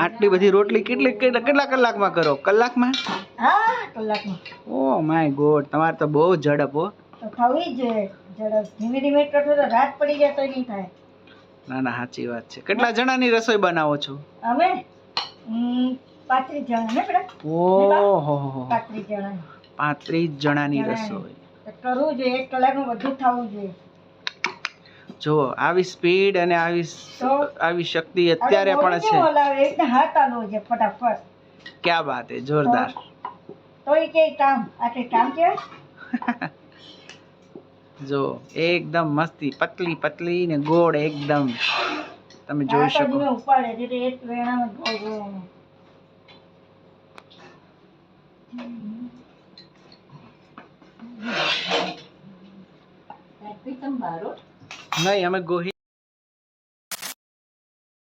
આટલી બધી રોટલી કેટલા કલાકમાં કરો? કલાકમાં? હા, કલાકમાં. ઓ માય ગોડ, તમારે તો બહુ ઝડપ હો. તો થવી જ ઝડપ. ધીમે ધીમે કરશો તો રાત પડી જાય તો નહીં થાય. ના ના, સાચી વાત છે. કેટલા જણાની રસોઈ બનાવો છો? અમે 35 જણા ને બેટા. ઓહો, 35 જણા. 35 જણાની રસોઈ. તો કરવું જોઈએ, 1 કલાકમાં બધું થવું જોઈએ. જો આવી સ્પીડ અને આવી શક્તિ અત્યારે પણ છે. બોલાવે એટલે હાથ આલો છે ફટાફટ. ક્યા બાત હે, જોરદાર. તો એ કે કામ આટલે કામ કેવાય. જો એકદમ મસ્તી, પતલી પતલી ને ગોળ એકદમ તમે જોઈ શકો. ઉપાડે છે એક વેણામાં ગોળ ગોળ. નહીં, અમે ગોહી